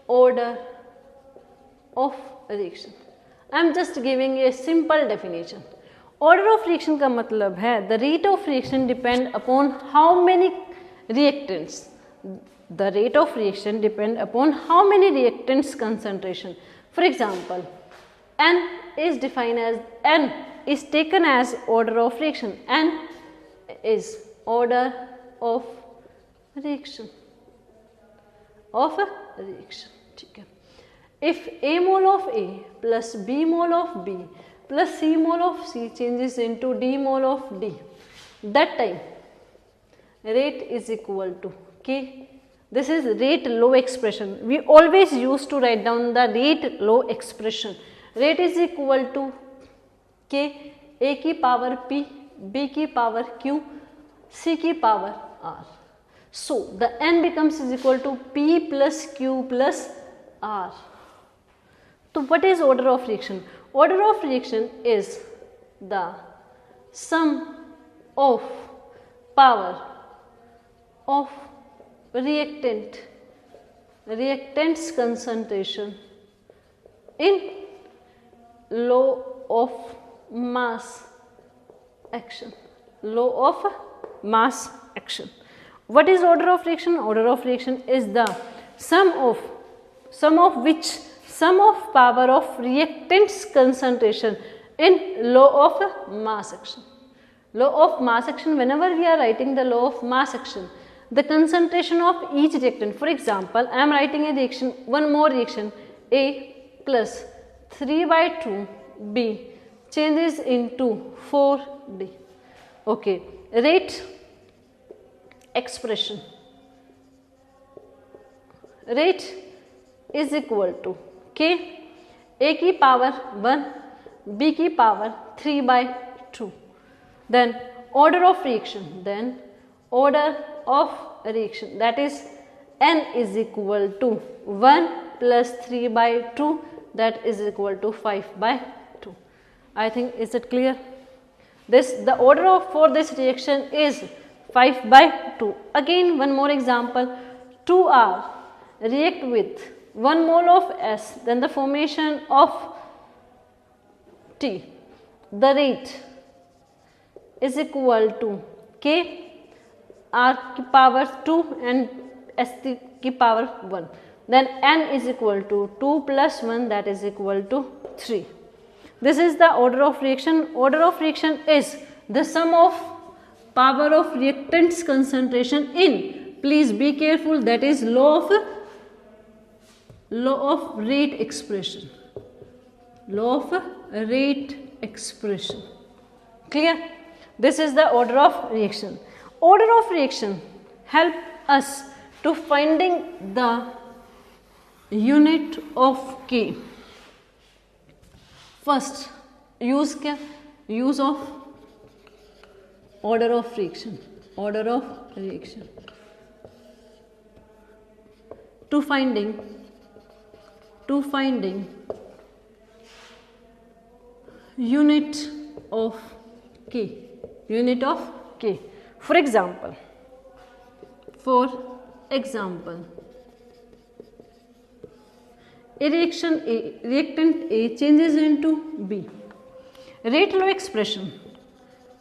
order of reaction. I am just giving a simple definition. Order of reaction का मतलब है the rate of reaction depend upon how many reactants. The rate of reaction depend upon how many reactants concentration. For example, N is defined as N is taken as order of reaction. N is order of reaction. Of reaction. ठीक है. If A mole of A plus B mole of B plus C mole of C changes into D mole of D, that time rate is equal to K. This is rate law expression. We always used to write down the rate law expression. Rate is equal to K, A की power P, B की power Q, C की power R. So the N becomes is equal to P plus Q plus R. So what is order of reaction? Order of reaction is the sum of power of reactants concentration in law of mass action. Law of mass action. What is order of reaction? Order of reaction is the sum of power of reactants concentration in law of mass action. Law of mass action, whenever we are writing the law of mass action, the concentration of each reactant. For example, I am writing a reaction, one more reaction, A plus 3/2 B changes into 4D. Okay, rate expression. Rate is equal to K, A की power 1, B की power 3/2. Then order of reaction. Then order of reaction, that is N is equal to 1 plus 3/2, that is equal to 5/2. I think, is it clear? The order of for this reaction is 5/2. Again one more example, 2R react with 1 mole of S, then the formation of T. The rate is equal to K, R की power 2 and S की power 1. Then N is equal to 2 plus 1, that is equal to 3. This is the order of reaction. Order of reaction is the sum of power of reactants concentration in, please be careful, that is law of rate expression. Law of rate expression. Clear? This is the order of reaction. Order of reaction help us to finding the unit of K. First, use of order of reaction. Order of reaction. To finding unit of K. Unit of K. For example, a reactant A changes into B. Rate law expression.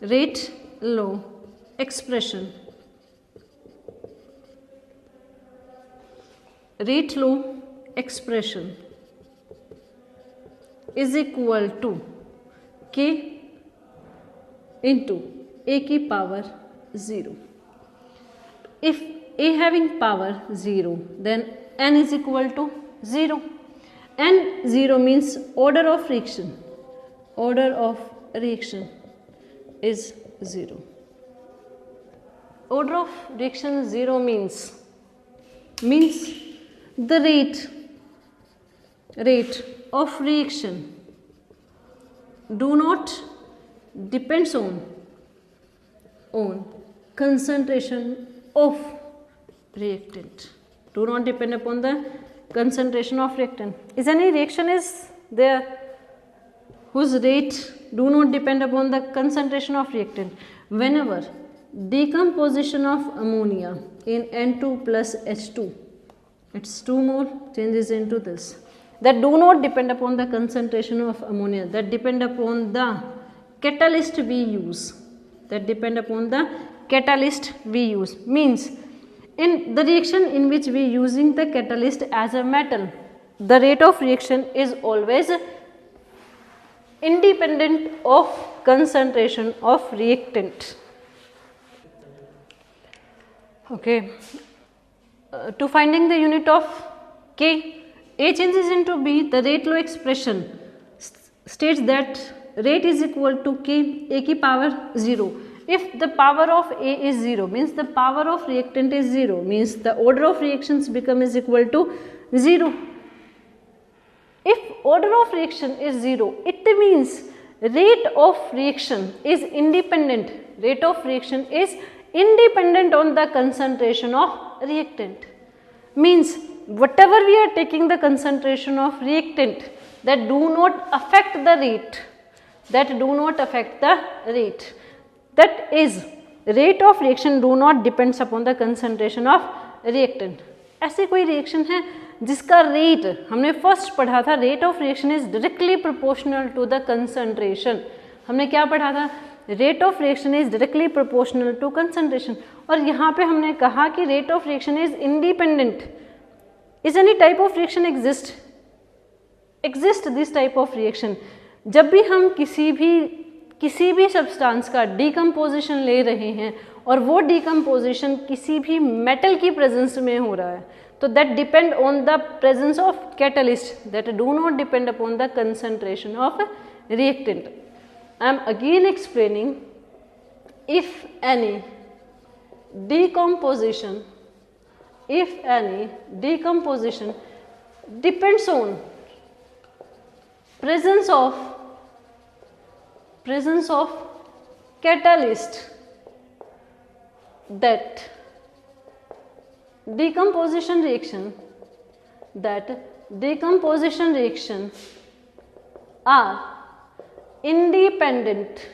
Rate law expression. Rate law expression is equal to K into A की power 0. If A having power 0, then N is equal to 0. N 0 means order of reaction. Order of reaction is 0. Order of reaction 0 means the rate of reaction do not depends on concentration of reactant. Do not depend upon the concentration of reactant. Is any reaction is there whose rate do not depend upon the concentration of reactant? Whenever decomposition of ammonia in N2 plus H2 its 2 mole changes into this. That do not depend upon the concentration of ammonia, that depend upon the catalyst we use. That depend upon the catalyst we use. Means in the reaction in which we using the catalyst as a metal, the rate of reaction is always independent of concentration of reactant. Okay. To finding the unit of K, A changes into B, the rate law expression states that rate is equal to K, A ki power 0. If the power of A is 0, means the power of reactant is 0, means the order of reactions become is equal to 0. If order of reaction is 0, it means rate of reaction is independent. Rate of reaction is independent on the concentration of reactant. Means whatever we are taking the concentration of reactant, that do not affect the rate. That do not affect the rate. That is, rate of reaction do not depends upon the concentration of reactant. ऐसी कोई reaction है जिसका rate, हमने first पढ़ा था, rate of reaction is directly proportional to the concentration. हमने क्या पढ़ा था? Rate of reaction is directly proportional to concentration. और यहाँ पे हमने कहा कि rate of reaction is independent. Is any type of reaction exist this type of reaction? जब भी हम किसी भी सब्सटेंस का डिकम्पोजिशन ले रहे हैं और वो डिकम्पोजिशन किसी भी मेटल की प्रेजेंस में हो रहा है, तो that depend on the presence of catalyst, that do not depend upon the concentration of reactant. I am again explaining, if any decomposition depends on presence of catalyst, that decomposition reaction are independent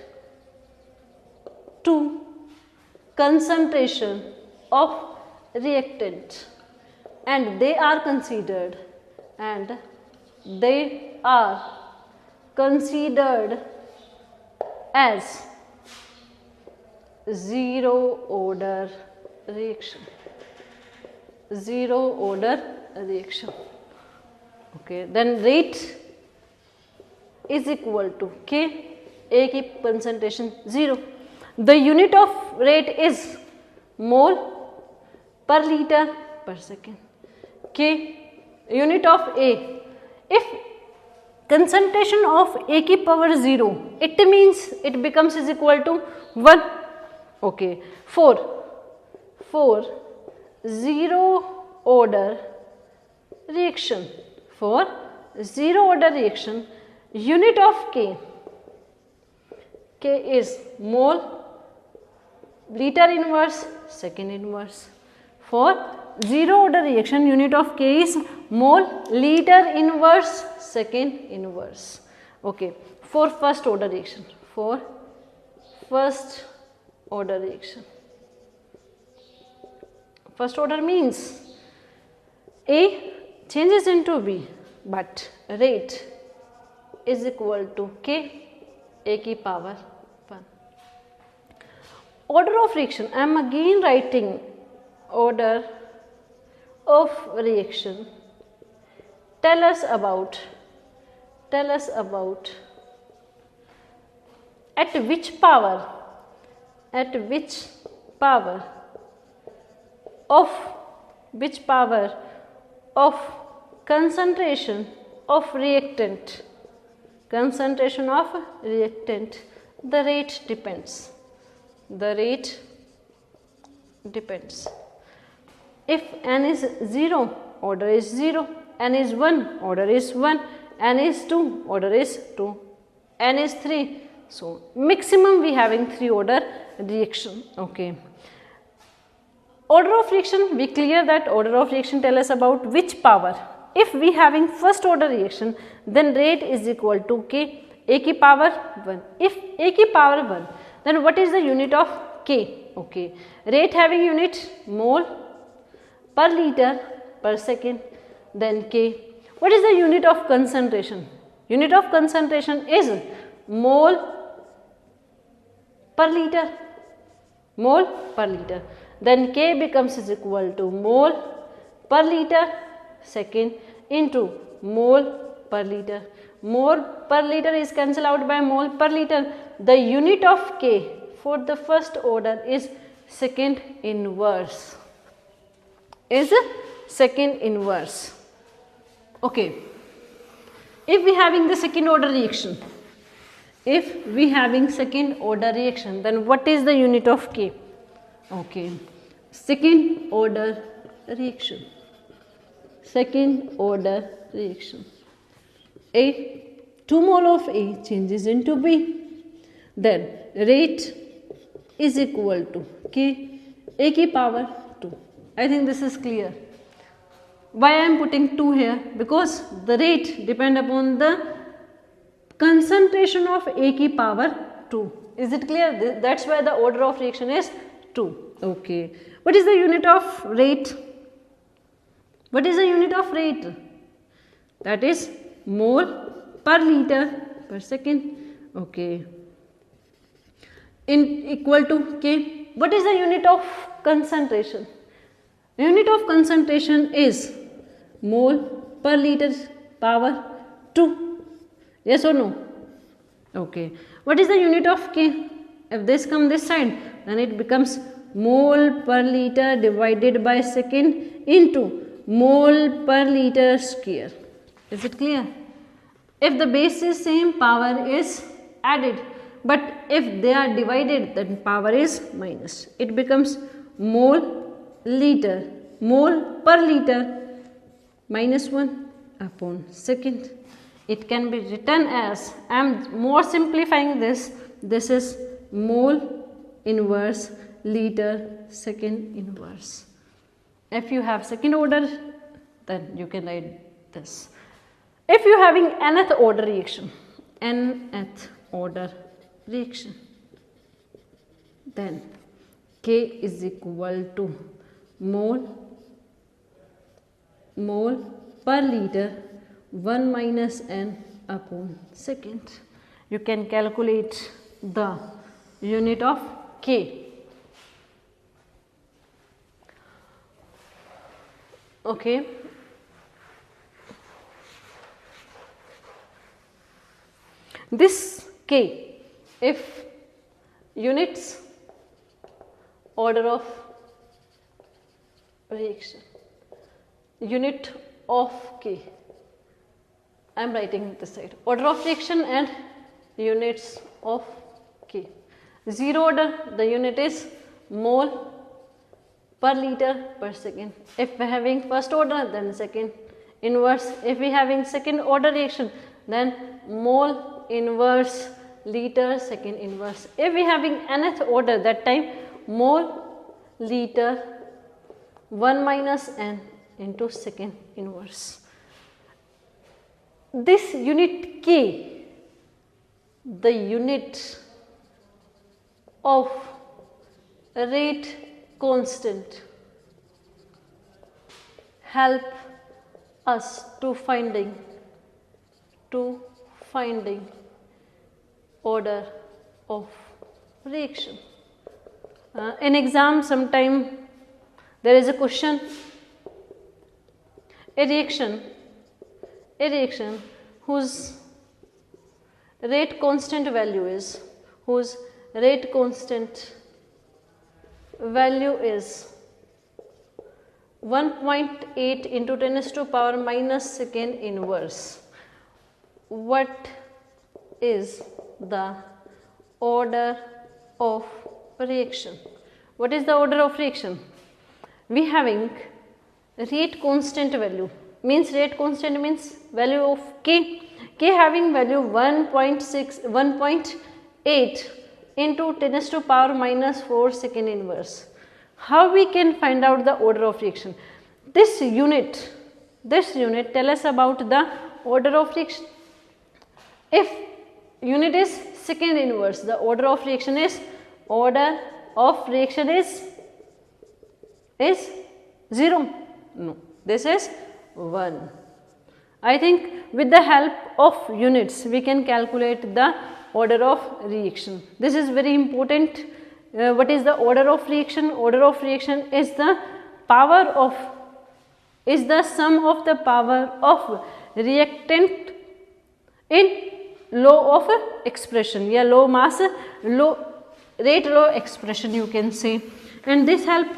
to concentration of reactant, and they are considered as zero order reaction. Okay, then rate is equal to K, A की concentration 0. The unit of rate is mole per liter per second. K, unit of A. If concentration of A की power 0, it means it becomes is equal to 1. Okay, for zero order reaction, unit of K is mole liter inverse second inverse. For zero order reaction, unit of K is mole liter inverse second inverse. Okay, for first order reaction, first order means A changes into B, but rate is equal to K, A की power 1. Order of reaction, I am again writing order of reaction. Tell us about at which power of concentration of reactant, the rate depends. If n is 0, order is 0, n is 1, order is 1, n is 2, order is 2, n is 3. So maximum we having 3 order reaction. Okay. Order of reaction, we clear that order of reaction tell us about which power. If we having first order reaction, then rate is equal to K, A की power 1. If A की power 1, then what is the unit of K? Okay, rate having unit mole per liter per second, then K. What is the unit of concentration? Unit of concentration is mole per liter, mole per liter. Then K becomes is equal to mole per liter second into mole per liter. Mole per liter is cancelled out by mole per liter. The unit of K for the first order is second inverse. Is second inverse. Okay. If we having the second order reaction, then what is the unit of K? Okay. Second order reaction. Second order reaction. 2 mole of A changes into B. Then rate is equal to K, A ki power 2. I think this is clear. Why I am putting 2 here? Because the rate depend upon the concentration of A ki power 2. Is it clear? That's why the order of reaction is 2. Okay. What is the unit of rate? What is the unit of rate? That is mole per liter per second. Okay. In equal to K. What is the unit of concentration? Unit of concentration is mole per liter power 2. Yes or no? Okay. What is the unit of K? If this comes this side, then it becomes mole per liter divided by second into mole per liter square. Is it clear? If the base is same, power is added. But if they are divided, then power is minus. It becomes mole per liter minus 1 upon second. It can be written as, I am more simplifying this, this is mole inverse liter second inverse. If you have second order, then you can write this. If you are having nth order reaction, then K is equal to mole per liter 1 minus n upon second. You can calculate the unit of K. Okay. This K, if units order of reaction, unit of K, I am writing this side, order of reaction and units of K. 0 order, the unit is mole per liter per second. If we are having first order, then second inverse. If we are having second order reaction, then mole inverse liter second inverse. If we are having nth order, that time mole liter 1 minus n into second inverse. This unit K, the unit of rate constant, help us to finding order of reaction. In exam sometime there is a question, a reaction whose rate constant value is, 1.8 into 10 raised to power minus second inverse. What is the order of reaction? What is the order of reaction? We having rate constant value, means value of K having value 1.8 into 10 raised to power minus 4 second inverse. How we can find out the order of reaction? This unit tell us about the order of reaction. If unit is second inverse, the order of reaction is 0? No. This is 1. I think with the help of units we can calculate the order of reaction. This is very important. What is the order of reaction? Order of reaction is the sum of the power of reactant in law of expression, yeah, low mass, rate law expression you can say, and this help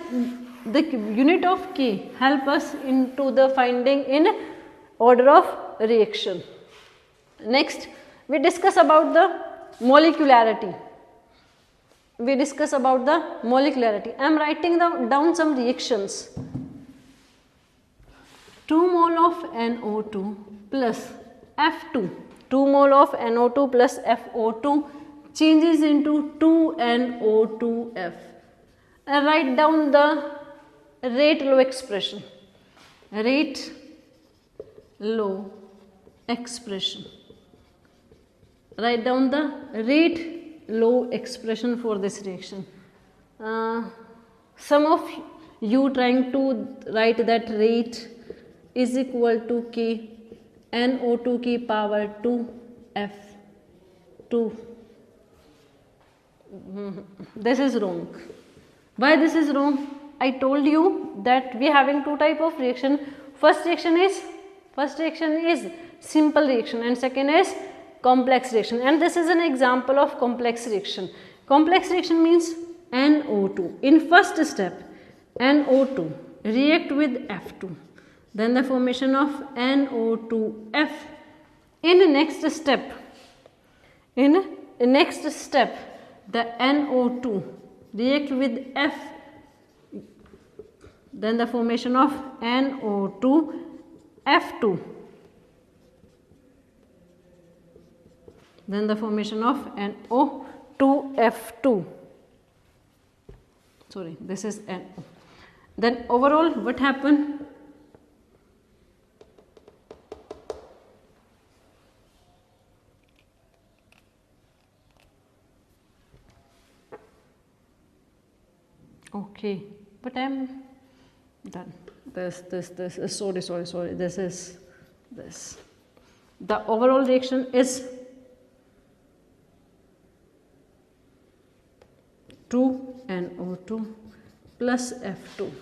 the unit of K help us into the finding in order of reaction. Next we discuss about the molecularity. I am writing down some reactions. 2 mole of NO2 plus F2, 2 mole of NO2 plus FO2 changes into 2NO2F. I write down the rate law expression. Rate law expression. Write down the rate law expression for this reaction. Some of you trying to write that rate is equal to K NO2 की power 2 F2. This is wrong. Why this is wrong? I told you that we are having two type of reaction. First reaction is simple reaction and second is complex reaction, and this is an example of complex reaction. Complex reaction means NO2. In first step NO2 react with F2, then the formation of NO2F. In next step the NO2 react with F, then the formation of NO2F2, then the formation of NO2F2. Sorry, this is NO. Then overall what happened? Okay, but I am done. This sorry. This is this. The overall reaction is 2NO2 plus F2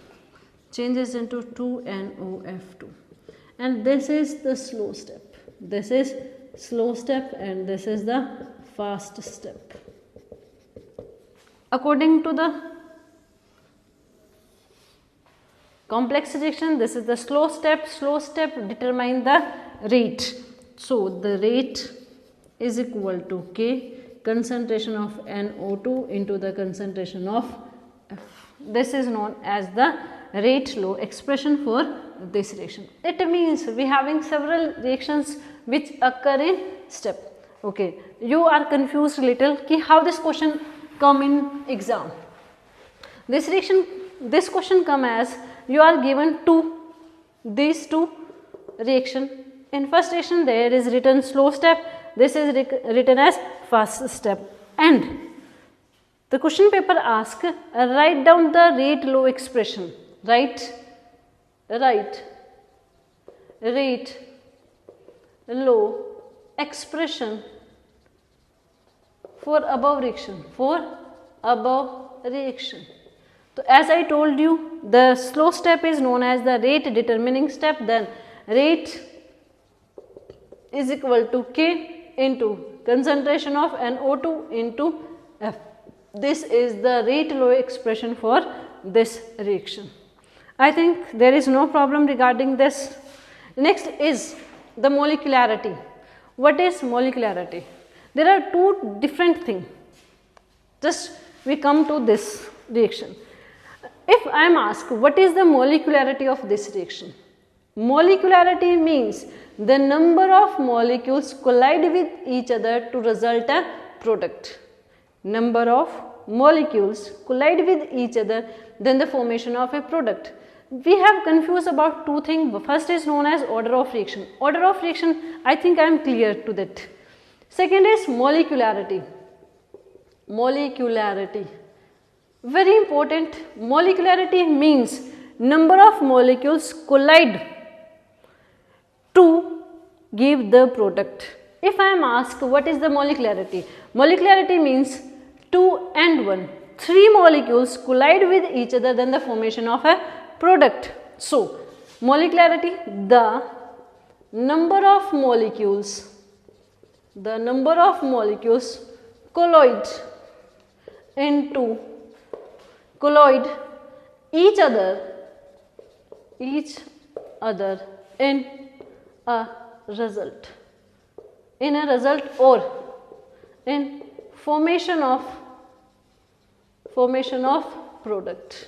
changes into 2NOF2, and this is the slow step. This is slow step and this is the fast step. According to the complex reaction, this is the slow step. Slow step determine the rate. So the rate is equal to K concentration of NO2 into the concentration of F. This is known as the rate law expression for this reaction. It means we having several reactions which occur in step. Okay, you are confused little ki how this question come in exam. This question come as you are given these two reaction. In first reaction there is written slow step, this is written as fast step, and the question paper ask write down the rate law expression. Write rate law expression for above reaction. So as I told you, the slow step is known as the rate determining step. Then rate is equal to K into concentration of NO2 into F. This is the rate law expression for this reaction. I think there is no problem regarding this. Next is the molecularity. What is molecularity? There are two different things. Just we come to this reaction. If I am asked what is the molecularity of this reaction? Molecularity means the number of molecules collide with each other to result a product. Number of molecules collide with each other, then the formation of a product. We have confused about two things. First is known as order of reaction. Order of reaction, I think I am clear to that. Second is molecularity. Molecularity. Very important. Molecularity means number of molecules collide to give the product. If I am asked what is the molecularity? Molecularity means 2 and 1. 3 molecules collide with each other, then the formation of a product. So, molecularity, the number of molecules colloid each other in a result or in formation of product.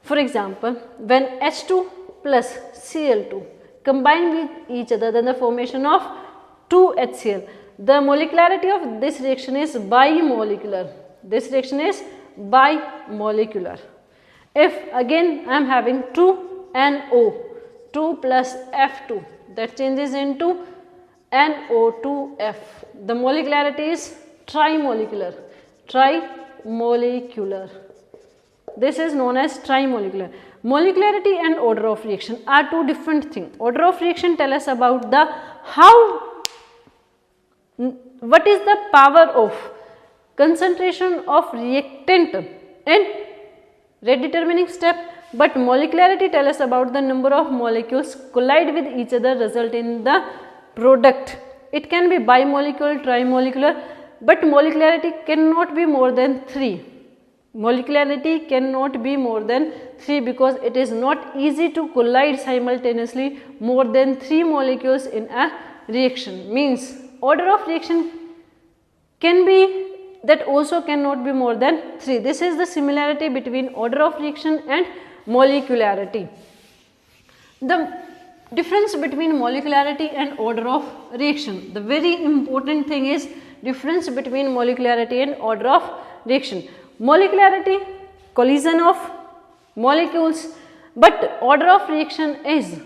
For example, when H2 plus Cl2 combine with each other, then the formation of 2HCl. The molecularity of this reaction is bimolecular. If again I am having 2NO, 2 plus F2, that changes into NO2F. The molecularity is trimolecular. This is known as trimolecular. Molecularity and order of reaction are two different things. Order of reaction tell us about what is the power of concentration of reactant in rate determining step, but molecularity tell us about the number of molecules collide with each other result in the product. It can be bimolecular, trimolecular, but molecularity cannot be more than 3. Because it is not easy to collide simultaneously more than 3 molecules in a reaction. Means order of reaction can be that also cannot be more than 3. This is the similarity between order of reaction and molecularity. The difference between molecularity and order of reaction. The very important thing is difference between molecularity and order of reaction. Molecularity, collision of molecules, but order of reaction is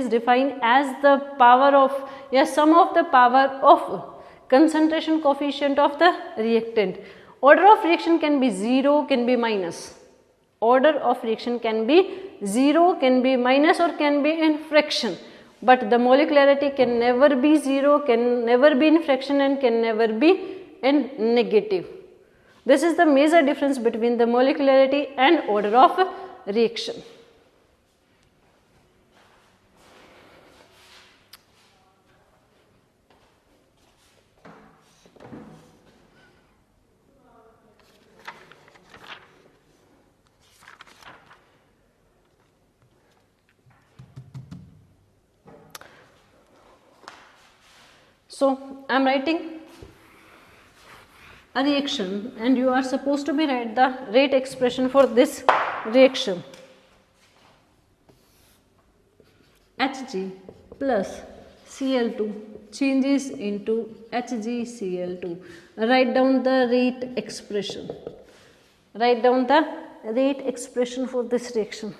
defined as the power of sum of the power of concentration coefficient of the reactant. Order of reaction can be 0, can be minus. Order of reaction can be 0, can be minus, or can be in fraction. But the molecularity can never be 0, can never be in fraction, and can never be in negative. This is the major difference between the molecularity and order of reaction. So, I am writing a reaction and you are supposed to be write the rate expression for this reaction. Hg plus Cl2 changes into HgCl2. Write down the rate expression. For this reaction.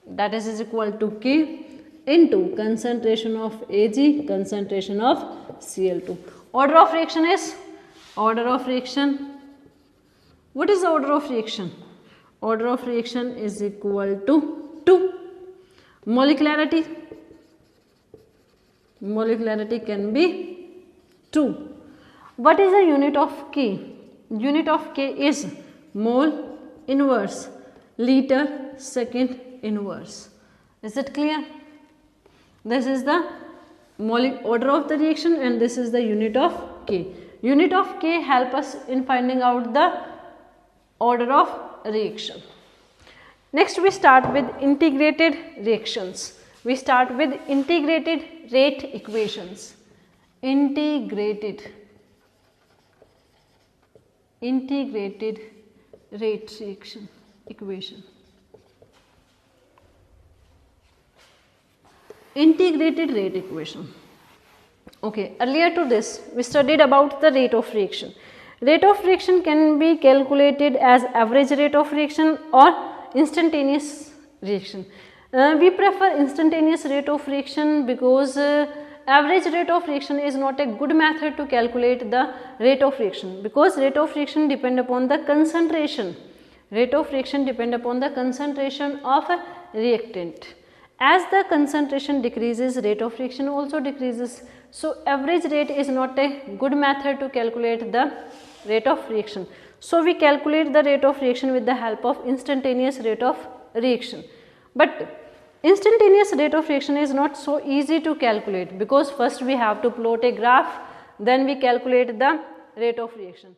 That is equal to K into concentration of Ag, concentration of Cl2. Order of reaction is what is the order of reaction? Order of reaction is equal to 2. Molecularity can be 2. What is the unit of K? Unit of K is mole inverse liter second inverse. Is it clear? This is the order of the reaction and this is the unit of K. Unit of K help us in finding out the order of reaction. Next we start with integrated reactions. We start with integrated rate equations. Integrated rate reaction equation. Integrated rate equation. Okay, earlier to this we studied about the rate of reaction. Rate of reaction can be calculated as average rate of reaction or instantaneous reaction. We prefer instantaneous rate of reaction because average rate of reaction is not a good method to calculate the rate of reaction, because rate of reaction depend upon the concentration. Rate of reaction depend upon the concentration of a reactant. As the concentration decreases, rate of reaction also decreases. So average rate is not a good method to calculate the rate of reaction. So we calculate the rate of reaction with the help of instantaneous rate of reaction. But instantaneous rate of reaction is not so easy to calculate, because first we have to plot a graph, then we calculate the rate of reaction.